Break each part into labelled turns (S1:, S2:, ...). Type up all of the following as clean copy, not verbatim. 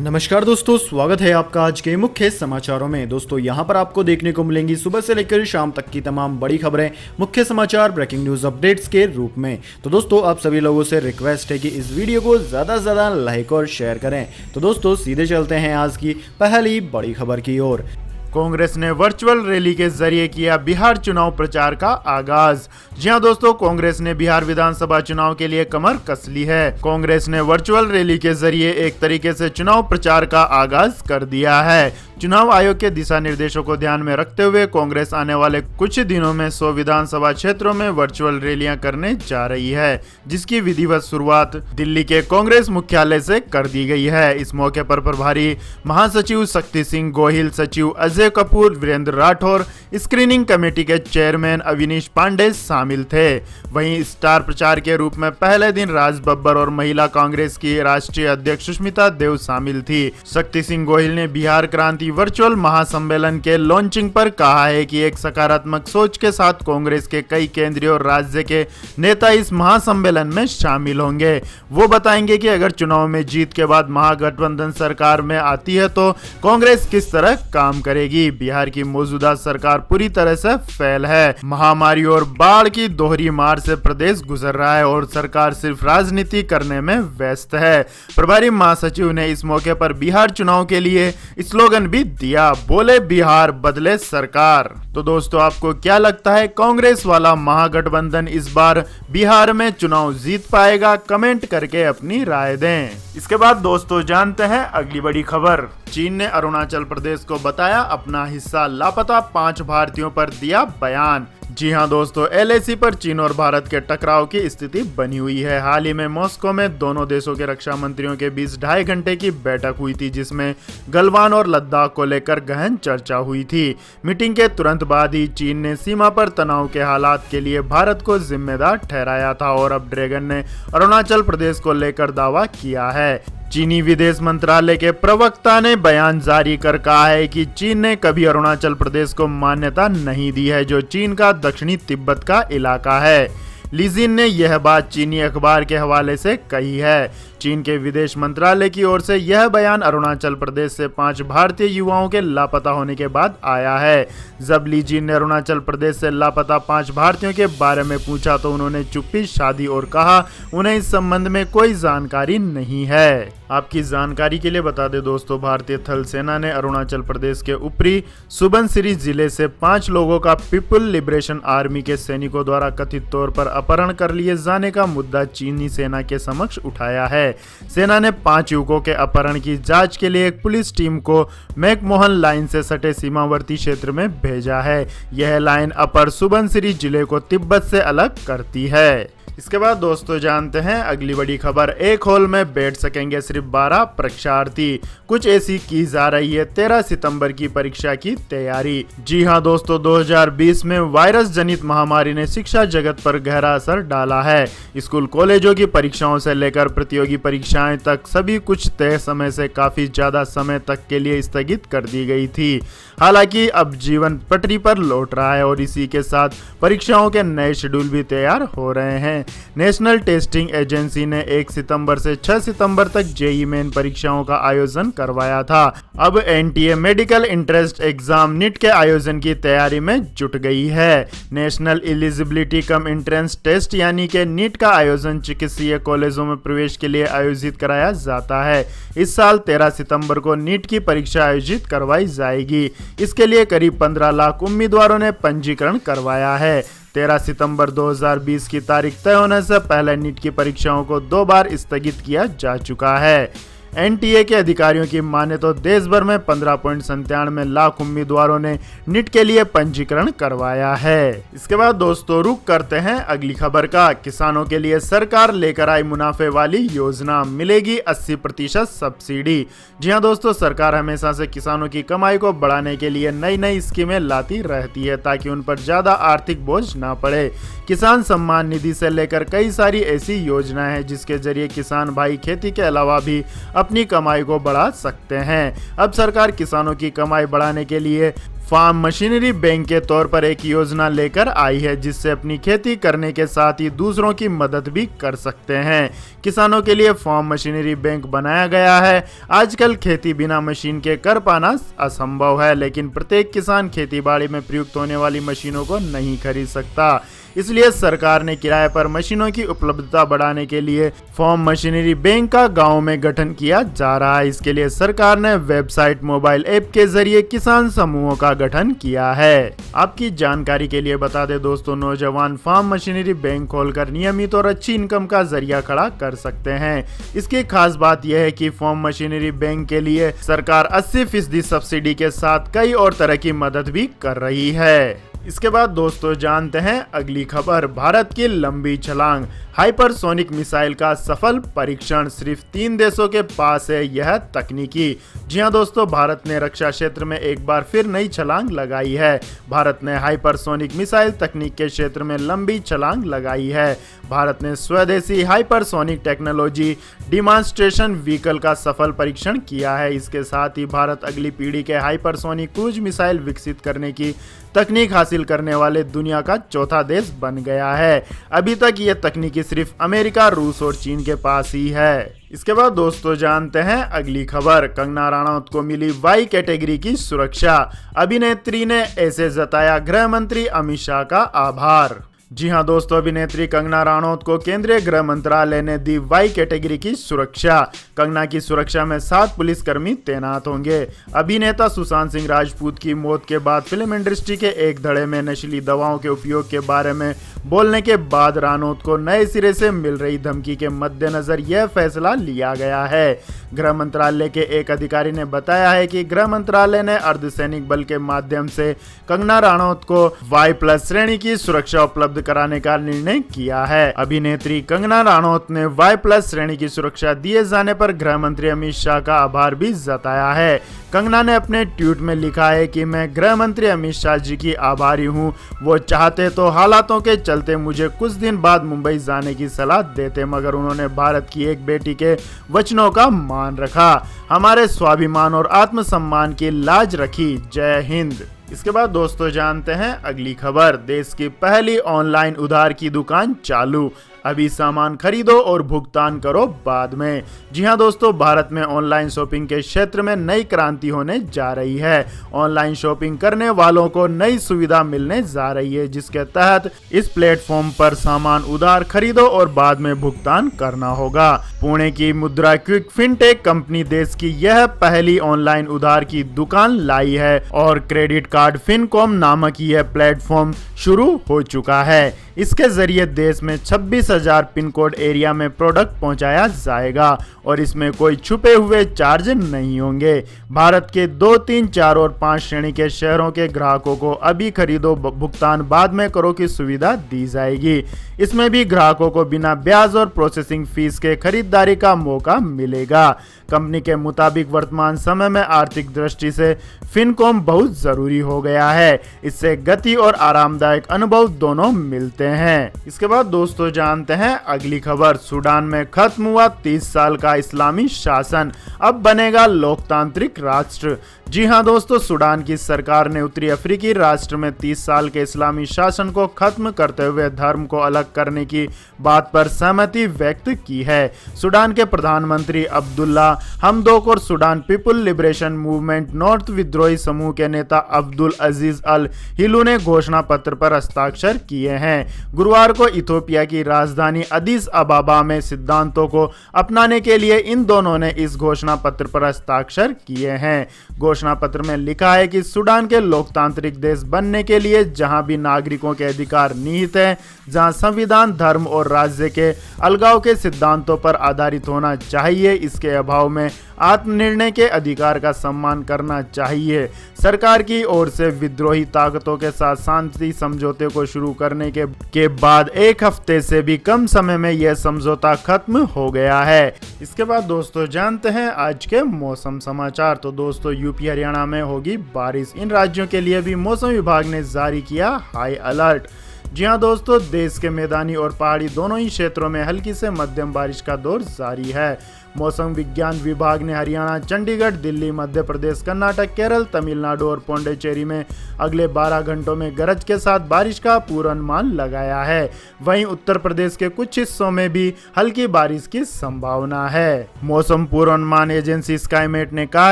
S1: नमस्कार दोस्तों, स्वागत है आपका आज के मुख्य समाचारों में। दोस्तों यहां पर आपको देखने को मिलेंगी सुबह से लेकर शाम तक की तमाम बड़ी खबरें मुख्य समाचार ब्रेकिंग न्यूज अपडेट्स के रूप में। तो दोस्तों आप सभी लोगों से रिक्वेस्ट है कि इस वीडियो को ज़्यादा से ज़्यादा लाइक और शेयर करें। तो दोस्तों सीधे चलते हैं आज की पहली बड़ी खबर की ओर।
S2: कांग्रेस ने वर्चुअल रैली के जरिए किया बिहार चुनाव प्रचार का आगाज। जी हां दोस्तों, कांग्रेस ने बिहार विधानसभा चुनाव के लिए कमर कस ली है। कांग्रेस ने वर्चुअल रैली के जरिए एक तरीके से चुनाव प्रचार का आगाज कर दिया है। चुनाव आयोग के दिशा निर्देशों को ध्यान में रखते हुए कांग्रेस आने वाले कुछ दिनों में 100 विधानसभा क्षेत्रों में वर्चुअल रैलियां करने जा रही है, जिसकी विधिवत शुरुआत दिल्ली के कांग्रेस मुख्यालय से कर दी गई है। इस मौके पर प्रभारी महासचिव शक्ति सिंह गोहिल, सचिव अजय कपूर, वीरेंद्र राठौर, स्क्रीनिंग कमेटी के चेयरमैन अविनीश पांडे शामिल थे। वहीं स्टार प्रचार के रूप में पहले दिन राज बब्बर और महिला कांग्रेस की राष्ट्रीय अध्यक्ष सुष्मिता देव शामिल थी। शक्ति सिंह गोहिल ने बिहार क्रांति वर्चुअल महासम्मेलन के लॉन्चिंग पर कहा है कि एक सकारात्मक सोच के साथ कांग्रेस के कई केंद्रीय और राज्य के नेता इस महासम्मेलन में शामिल होंगे। वो बताएंगे कि अगर चुनाव में जीत के बाद महागठबंधन सरकार में आती है तो कांग्रेस किस तरह काम करेगी। बिहार की मौजूदा सरकार पूरी तरह से फेल है। महामारी और बाढ़ की दोहरी मार से प्रदेश गुजर रहा है और सरकार सिर्फ राजनीति करने में व्यस्त है। प्रभारी महासचिव ने इस मौके पर बिहार चुनाव के लिए स्लोगन भी दिया, बोले बिहार बदले सरकार। तो दोस्तों आपको क्या लगता है, कांग्रेस वाला महागठबंधन इस बार बिहार में चुनाव जीत पाएगा? कमेंट करके अपनी राय दें। इसके बाद दोस्तों जानते हैं अगली बड़ी खबर। चीन ने अरुणाचल प्रदेश को बताया अपना हिस्सा, लापता 5 भारतीयों पर दिया बयान। जी हां दोस्तों, एलएसी पर चीन और भारत के टकराव की स्थिति बनी हुई है। हाल ही में मॉस्को में दोनों देशों के रक्षा मंत्रियों के बीच 2.5 घंटे की बैठक हुई थी, जिसमें गलवान और लद्दाख को लेकर गहन चर्चा हुई थी। मीटिंग के तुरंत बाद ही चीन ने सीमा पर तनाव के हालात के लिए भारत को जिम्मेदार ठहराया था और अब ड्रैगन ने अरुणाचल प्रदेश को लेकर दावा किया है। चीनी विदेश मंत्रालय के प्रवक्ता ने बयान जारी कर कहा है कि चीन ने कभी अरुणाचल प्रदेश को मान्यता नहीं दी है, जो चीन का दक्षिणी तिब्बत का इलाका है। लीजिन ने यह बात चीनी अखबार के हवाले से कही है। चीन के विदेश मंत्रालय की ओर से यह बयान अरुणाचल प्रदेश से 5 भारतीय युवाओं के लापता होने के बाद आया है। जब लीजिन ने अरुणाचल प्रदेश से लापता 5 भारतीयों के बारे में पूछा तो उन्होंने चुप्पी साधी और कहा उन्हें इस संबंध में कोई जानकारी नहीं है। आपकी जानकारी के लिए बता दें दोस्तों, भारतीय थल सेना ने अरुणाचल प्रदेश के ऊपरी सुबनसिरी जिले से 5 लोगों का पीपुल लिबरेशन आर्मी के सैनिकों द्वारा कथित तौर पर अपहरण कर लिए जाने का मुद्दा चीनी सेना के समक्ष उठाया है। सेना ने 5 युवकों के अपहरण की जांच के लिए एक पुलिस टीम को मैकमोहन लाइन से सटे सीमावर्ती क्षेत्र में भेजा है। यह लाइन अपर सुबनसिरी जिले को तिब्बत से अलग करती है। इसके बाद दोस्तों जानते हैं अगली बड़ी खबर। एक हॉल में बैठ सकेंगे सिर्फ 12 परीक्षार्थी, कुछ ऐसी की जा रही है 13 सितंबर की परीक्षा की तैयारी। जी हां दोस्तों, 2020 में वायरस जनित महामारी ने शिक्षा जगत पर गहरा असर डाला है। स्कूल कॉलेजों की परीक्षाओं से लेकर प्रतियोगी परीक्षाएं तक सभी कुछ तय समय से काफी ज्यादा समय तक के लिए स्थगित कर दी गई थी। हालांकि अब जीवन पटरी पर लौट रहा है और इसी के साथ परीक्षाओं के नए शेड्यूल भी तैयार हो रहे हैं। नेशनल टेस्टिंग एजेंसी ने 1 सितंबर से 6 सितंबर तक जेईई मेन परीक्षाओं का आयोजन करवाया था। अब NTA medical entrance exam NEET के आयोजन की तैयारी में जुट गई है। National eligibility cum entrance test यानी कि नीट का आयोजन चिकित्सीय कॉलेजों में प्रवेश के लिए आयोजित कराया जाता है। इस साल 13 सितंबर को नीट की परीक्षा आयोजित करवाई जाएगी। इसके लिए करीब 15 लाख उम्मीदवारों ने पंजीकरण करवाया है। 13 सितंबर 2020 की तारीख तय होने से पहले नीट की परीक्षाओं को 2 बार स्थगित किया जा चुका है। एनटीए के अधिकारियों की माने तो देश भर में 15.97 लाख उम्मीदवारों ने नीट के लिए पंजीकरण करवाया है। इसके बाद दोस्तों रुक करते हैं अगली खबर का। किसानों के लिए सरकार लेकर आई मुनाफे वाली योजना, मिलेगी 80% सब्सिडी। जी हां दोस्तों, सरकार हमेशा से किसानों की कमाई को बढ़ाने के लिए नई नई स्कीमें लाती रहती है ताकि उन पर ज्यादा आर्थिक बोझ ना पड़े। किसान सम्मान निधि से लेकर कई सारी ऐसी योजनाएं हैं जिसके जरिए किसान भाई खेती के अलावा भी अपनी कमाई को बढ़ा सकते हैं। अब सरकार किसानों की कमाई बढ़ाने के लिए फार्म मशीनरी बैंक के तौर पर एक योजना लेकर आई है, जिससे अपनी खेती करने के साथ ही दूसरों की मदद भी कर सकते हैं। किसानों के लिए फार्म मशीनरी बैंक बनाया गया है। आजकल खेती बिना मशीन के कर पाना असंभव है, लेकिन प्रत्येक किसान खेतीबाड़ी में प्रयुक्त होने वाली मशीनों को नहीं खरीद सकता। इसलिए सरकार ने किराए पर मशीनों की उपलब्धता बढ़ाने के लिए फार्म मशीनरी बैंक का गांव में गठन किया जा रहा है। इसके लिए सरकार ने वेबसाइट, मोबाइल ऐप के जरिए किसान समूहों का गठन किया है। आपकी जानकारी के लिए बता दें दोस्तों, नौजवान फार्म मशीनरी बैंक खोलकर नियमित और अच्छी इनकम का जरिया खड़ा कर सकते हैं। इसकी खास बात यह है कि फार्म मशीनरी बैंक के लिए सरकार 80% सब्सिडी के साथ कई और तरह की मदद भी कर रही है। इसके बाद दोस्तों जानते हैं अगली खबर। भारत की लंबी छलांग, हाइपरसोनिक मिसाइल का सफल परीक्षण। सिर्फ 3 देशों के पास है यह तकनीकी। जी हां दोस्तों, भारत ने रक्षा क्षेत्र में एक बार फिर नई छलांग लगाई है। भारत ने हाइपरसोनिक मिसाइल तकनीक के क्षेत्र में लंबी छलांग लगाई है। भारत ने स्वदेशी हाइपरसोनिक टेक्नोलॉजी डिमॉन्स्ट्रेशन व्हीकल का सफल परीक्षण किया है। इसके साथ ही भारत अगली पीढ़ी के हाइपरसोनिक क्रूज मिसाइल विकसित करने की तकनीक हासिल करने वाले दुनिया का चौथा देश बन गया है। अभी तक ये तकनीकी सिर्फ अमेरिका, रूस और चीन के पास ही है। इसके बाद दोस्तों जानते हैं अगली खबर। कंगना रनौत को मिली वाई कैटेगरी की सुरक्षा। अभिनेत्री ने ऐसे जताया गृह मंत्री अमित शाह का आभार। जी हां दोस्तों, अभिनेत्री कंगना रनौत को केंद्रीय गृह मंत्रालय ने दी वाई कैटेगरी की सुरक्षा। कंगना की सुरक्षा में 7 पुलिसकर्मी तैनात होंगे। अभिनेता सुशांत सिंह राजपूत की मौत के बाद फिल्म इंडस्ट्री के एक धड़े में नशीली दवाओं के उपयोग के बारे में बोलने के बाद रनौत को नए सिरे से मिल रही धमकी के मद्देनजर यह फैसला लिया गया है। गृह मंत्रालय के एक अधिकारी ने बताया है कि गृह मंत्रालय ने अर्धसैनिक बल के माध्यम से कंगना रनौत को Y+ श्रेणी की सुरक्षा उपलब्ध कराने का निर्णय किया है। अभिनेत्री कंगना रनौत ने Y+ श्रेणी की सुरक्षा दिए जाने पर गृह मंत्री अमित शाह का आभार भी जताया है। कंगना ने अपने ट्वीट में लिखा है कि मैं गृह मंत्री अमित शाह जी की आभारी हूं। वो चाहते तो हालातों के चलते मुझे कुछ दिन बाद मुंबई जाने की सलाह देते, मगर उन्होंने भारत की एक बेटी के वचनों का मान रखा, हमारे स्वाभिमान और आत्मसम्मान की लाज रखी। जय हिंद। इसके बाद दोस्तों जानते हैं अगली खबर। देश की पहली ऑनलाइन उधार की दुकान चालू। अभी सामान खरीदो और भुगतान करो बाद में। जी हां दोस्तों, भारत में ऑनलाइन शॉपिंग के क्षेत्र में नई क्रांति होने जा रही है। ऑनलाइन शॉपिंग करने वालों को नई सुविधा मिलने जा रही है, जिसके तहत इस प्लेटफॉर्म पर सामान उधार खरीदो और बाद में भुगतान करना होगा। पुणे की मुद्रा क्विक फिनटेक कंपनी देश की यह पहली ऑनलाइन उधार की दुकान लाई है और क्रेडिट कार्ड फिनकॉम नामक यह प्लेटफॉर्म शुरू हो चुका है। इसके जरिए देश में 26,000 पिन कोड एरिया में प्रोडक्ट पहुंचाया जाएगा और इसमें कोई छुपे हुए चार्ज नहीं होंगे। भारत के 2, 3, 4 और 5 श्रेणी के शहरों के ग्राहकों को अभी खरीदो भुगतान बाद में करो की सुविधा दी जाएगी। इसमें भी ग्राहकों को बिना ब्याज और प्रोसेसिंग फीस के खरीदारी का मौका मिलेगा। कंपनी के मुताबिक वर्तमान समय में आर्थिक दृष्टि से फिनकॉम बहुत जरूरी हो गया है। इससे गति और आरामदायक अनुभव दोनों मिलते हैं। इसके बाद दोस्तों जानते हैं अगली खबर। सूडान में खत्म हुआ 30 साल का इस्लामी शासन, अब बनेगा लोकतांत्रिक राष्ट्र। जी हां दोस्तों, सूडान की सरकार ने उत्तरी अफ्रीकी राष्ट्र में 30 साल के इस्लामी शासन को खत्म करते हुए धर्म को अलग करने की बात पर सहमति व्यक्त की है। सूडान के प्रधानमंत्री अब्दुल्ला हमदोक और Sudan people liberation movement north विद्रोही समूह के नेता अब्दुल अजीज अल हिलू ने घोषणा पत्र पर हस्ताक्षर किए हैं। गुरुवार को इथोपिया की राजधानी अदीस अबाबा में सिद्धांतों को अपनाने के लिए इन दोनों ने इस घोषणा पत्र पर हस्ताक्षर किए हैं। घोषणा पत्र में लिखा है कि सूडान के लोकतांत्रिक देश बनने के लिए जहां भी नागरिकों के अधिकार निहित हैं, जहां संविधान धर्म और राज्य के अलगाव के सिद्धांतों पर आधारित होना चाहिए, इसके अभाव में आत्मनिर्णय के अधिकार का सम्मान करना चाहिए। सरकार की ओर से विद्रोही ताकतों के साथ शांति समझौते को शुरू करने के बाद 1 हफ्ते से भी कम समय में यह समझौता खत्म हो गया है। इसके बाद दोस्तों जानते हैं आज के मौसम समाचार। तो दोस्तों यूपी हरियाणा में होगी बारिश। इन राज्यों के लिए भी मौसम विभाग ने जारी किया हाई अलर्ट। जी हां दोस्तों, देश के मैदानी और पहाड़ी दोनों ही क्षेत्रों में हल्की से मध्यम बारिश का दौर जारी है। मौसम विज्ञान विभाग ने हरियाणा, चंडीगढ़, दिल्ली, मध्य प्रदेश, कर्नाटक, केरल, तमिलनाडु और पौंडीचेरी में अगले 12 घंटों में गरज के साथ बारिश का पूर्वानुमान लगाया है। वहीं उत्तर प्रदेश के कुछ हिस्सों में भी हल्की बारिश की संभावना है। मौसम पूर्वानुमान एजेंसी स्काईमेट ने कहा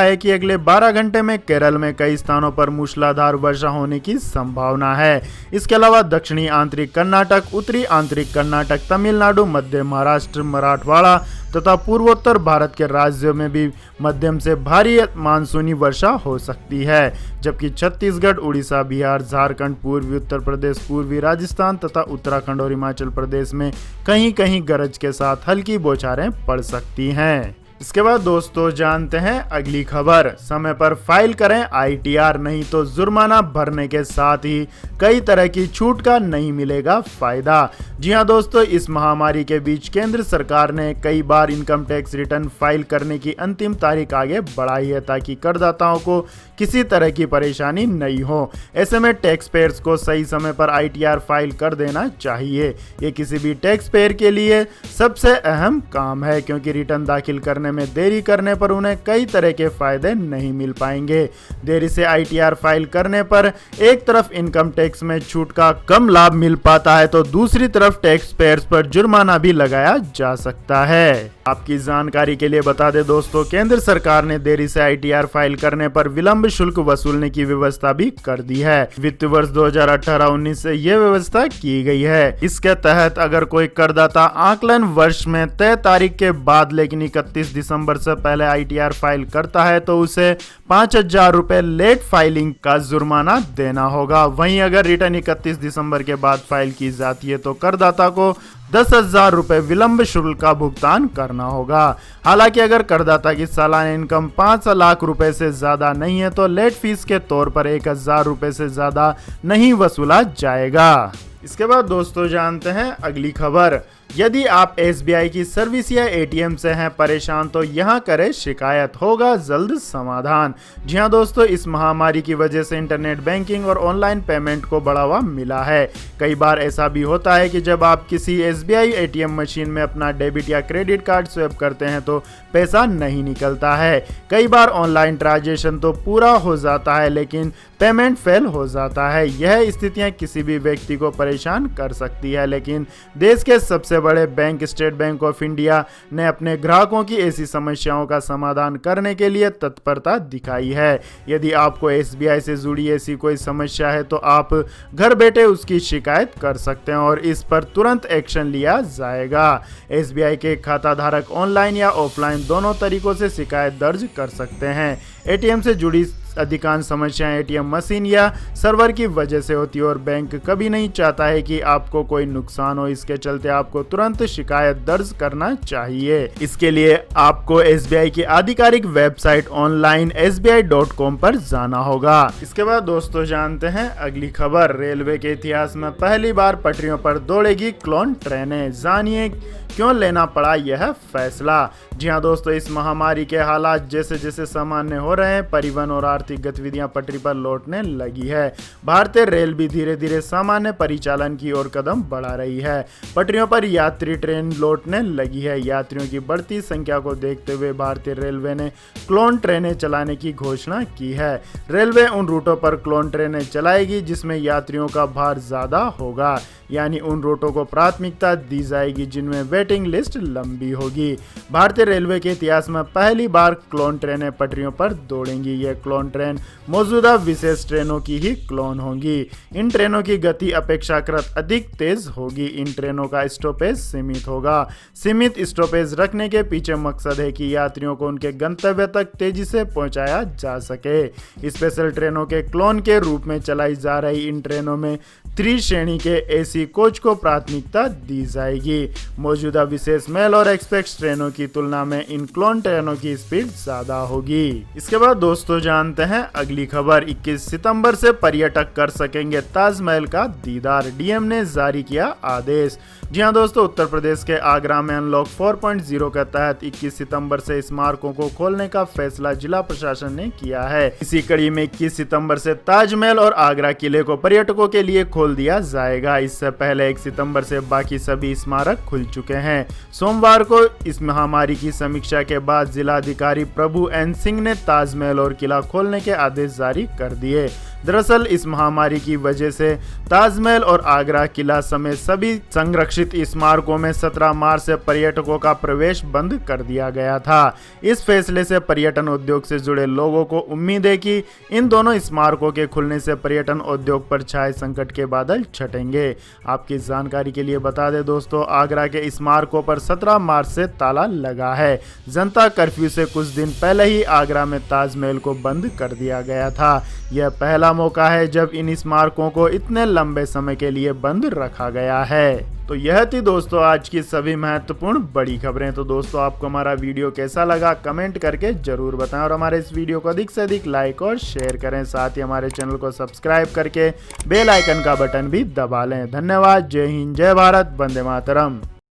S2: है कि अगले 12 घंटे में केरल में कई स्थानों पर मूसलाधार वर्षा होने की संभावना है। इसके अलावा दक्षिणी आंतरिक कर्नाटक, उत्तरी आंतरिक कर्नाटक, तमिलनाडु, मध्य महाराष्ट्र, मराठवाड़ा तथा पूर्वोत्तर भारत के राज्यों में भी मध्यम से भारी मानसूनी वर्षा हो सकती है, जबकि छत्तीसगढ़, उड़ीसा, बिहार, झारखंड, पूर्वी उत्तर प्रदेश, पूर्वी राजस्थान तथा उत्तराखंड और हिमाचल प्रदेश में कहीं कहीं गरज के साथ हल्की बौछारें पड़ सकती हैं। इसके बाद दोस्तों जानते हैं अगली खबर। समय पर फाइल करें ITR, नहीं तो जुर्माना भरने के साथ ही कई तरह की छूट का नहीं मिलेगा फायदा। जी हां दोस्तों, इस महामारी के बीच केंद्र सरकार ने कई बार इनकम टैक्स रिटर्न फाइल करने की अंतिम तारीख आगे बढ़ाई है ताकि करदाताओं को किसी तरह की परेशानी नहीं हो। ऐसे में टैक्स पेयर्स को सही समय पर ITR फाइल कर देना चाहिए। ये किसी भी टैक्स पेयर के लिए सबसे अहम काम है, क्योंकि रिटर्न दाखिल करने में देरी करने पर उन्हें कई तरह के फायदे नहीं मिल पाएंगे। देरी से ITR फाइल करने पर एक तरफ इनकम टैक्स में छूट का कम लाभ मिल पाता है, तो दूसरी तरफ टैक्स पेयर्स पर जुर्माना भी लगाया जा सकता है। आपकी जानकारी के लिए बता दें दोस्तों, केंद्र सरकार ने देरी से ITR फाइल करने पर विलंब शुल्क वसूलने की व्यवस्था भी कर दी है। वित्त वर्ष 2018-19 से यह व्यवस्था की गई है। इसके तहत अगर कोई करदाता आकलन वर्ष में तय तारीख के बाद लेकिन 31 दिसंबर से पहले ITR फाइल करता है तो उसे 5,000 रुपए लेट फाइलिंग का जुर्माना देना होगा। वहीं अगर रिटर्न 31 दिसंबर के बाद फाइल की जाती है तो करदाता को 10,000 रुपए विलंब शुल्क का भुगतान करना होगा। हालांकि अगर करदाता की सालाना इनकम 5 लाख रुपए से ज्यादा नहीं है तो लेट फीस के तौर पर 1,000 रुपए से ज्यादा नहीं वसूला जाएगा। इसके बाद दोस्तों जानते हैं अगली खबर। यदि आप SBI की सर्विस या ATM से हैं परेशान तो यहाँ करें शिकायत, होगा जल्द समाधान। जी हाँ दोस्तों, इस महामारी की वजह से इंटरनेट बैंकिंग और ऑनलाइन पेमेंट को बढ़ावा मिला है। कई बार ऐसा भी होता है कि जब आप किसी SBI ATM मशीन में अपना डेबिट या क्रेडिट कार्ड स्वैप करते हैं तो पैसा नहीं निकलता है। कई बार ऑनलाइन ट्रांजैक्शन तो पूरा हो जाता है लेकिन पेमेंट फेल हो जाता है। यह स्थितियां किसी भी व्यक्ति को परेशान कर सकती है, लेकिन देश के सबसे बड़े bank state bank of India ने अपने ग्राहकों की ऐसी समस्याओं का समाधान करने के लिए तत्परता दिखाई है। यदि आपको SBI से जुड़ी ऐसी कोई समस्या है तो आप घर बैठे उसकी शिकायत कर सकते हैं और इस पर तुरंत एक्शन लिया जाएगा। SBI के खाता धारक ऑनलाइन या ऑफलाइन दोनों तरीकों से शिकायत दर्ज कर सकते हैं। ATM से जुड़ी अधिकांश समस्याएं ATM मशीन या सर्वर की वजह से होती है और बैंक कभी नहीं चाहता है कि आपको कोई नुकसान हो। इसके चलते आपको तुरंत शिकायत दर्ज करना चाहिए। इसके लिए आपको SBI की आधिकारिक वेबसाइट ऑनलाइन sbi.com पर जाना होगा। इसके बाद दोस्तों जानते हैं अगली खबर। रेलवे के इतिहास में पहली बार पटरियों पर दौड़ेगी क्लोन ट्रेनें, जानिए क्यों लेना पड़ा यह फैसला। जी हाँ दोस्तों, इस महामारी के हालात जैसे जैसे सामान्य हो रहे हैं, परिवहन और आर्थिक गतिविधियां पटरी पर लौटने लगी है। भारतीय रेल भी धीरे धीरे सामान्य परिचालन की ओर कदम बढ़ा रही है। पटरियों पर यात्री ट्रेन लौटने लगी है। यात्रियों की बढ़ती संख्या को देखते हुए भारतीय रेलवे ने क्लोन ट्रेनें चलाने की घोषणा की है। रेलवे उन रूटों पर क्लोन ट्रेनें चलाएगी जिसमें यात्रियों का भार ज्यादा होगा, यानी उन रूटों को प्राथमिकता दी जाएगी जिनमें वेटिंग लिस्ट लंबी होगी। भारतीय रेलवे के इतिहास में पहली बार क्लोन ट्रेनें पटरियों पर दौड़ेंगी। यह क्लोन ट्रेन मौजूदा विशेष ट्रेनों की ही क्लोन होंगी। इन ट्रेनों की गति अपेक्षाकृत अधिक तेज होगी। इन ट्रेनों का स्टॉपेज सीमित होगा। सीमित स्टॉपेज रखने के पीछे मकसद है कि यात्रियों को उनके गंतव्य तक तेजी से पहुंचाया जा सके। स्पेशल ट्रेनों के क्लोन के रूप में चलाई जा रही इन ट्रेनों में 3 श्रेणी के AC कोच को प्राथमिकता दी जाएगी। मौजूदा विशेष मेल और एक्सप्रेस ट्रेनों की तुलना में इन क्लोन ट्रेनों की स्पीड ज्यादा होगी। इसके बाद दोस्तों जानते हैं अगली खबर। 21 सितंबर से पर्यटक कर सकेंगे ताजमहल का दीदार, DM ने जारी किया आदेश। जी हाँ दोस्तों, उत्तर प्रदेश के आगरा में अनलॉक 4.0 के तहत 21 सितंबर से स्मारकों को खोलने का फैसला जिला प्रशासन ने किया है। इसी कड़ी में 21 सितंबर से ताजमहल और आगरा किले को पर्यटकों के लिए खोल दिया जाएगा। इस इससे पहले 1 सितंबर से बाकी सभी स्मारक खुल चुके हैं। सोमवार को इस महामारी की समीक्षा के बाद जिलाधिकारी प्रभु एन सिंह ने ताजमहल और किला खोलने के आदेश जारी कर दिए। दरअसल इस महामारी की वजह से ताजमहल और आगरा किला समेत सभी संरक्षित स्मारकों में 17 मार्च से पर्यटकों का प्रवेश बंद कर दिया गया था। इस फैसले से पर्यटन उद्योग से जुड़े लोगों को उम्मीद है कि इन दोनों स्मारकों के खुलने से पर्यटन उद्योग पर छाए संकट के बादल छटेंगे। आपकी जानकारी के लिए बता दें दोस्तों, आगरा के स्मारकों पर 17 मार्च से ताला लगा है। जनता कर्फ्यू से कुछ दिन पहले ही आगरा में ताजमहल को बंद कर दिया गया था। यह पहला मौका है जब इन स्मारकों को इतने लंबे समय के लिए बंद रखा गया है। तो यह थी दोस्तों आज की सभी महत्वपूर्ण बड़ी खबरें। तो दोस्तों आपको हमारा वीडियो कैसा लगा कमेंट करके जरूर बताएं और हमारे इस वीडियो को अधिक से अधिक लाइक और शेयर करें। साथ ही हमारे चैनल को सब्सक्राइब करके बेल आइकन का बटन भी दबा लें। धन्यवाद। जय हिंद, जय भारत, वंदे मातरम।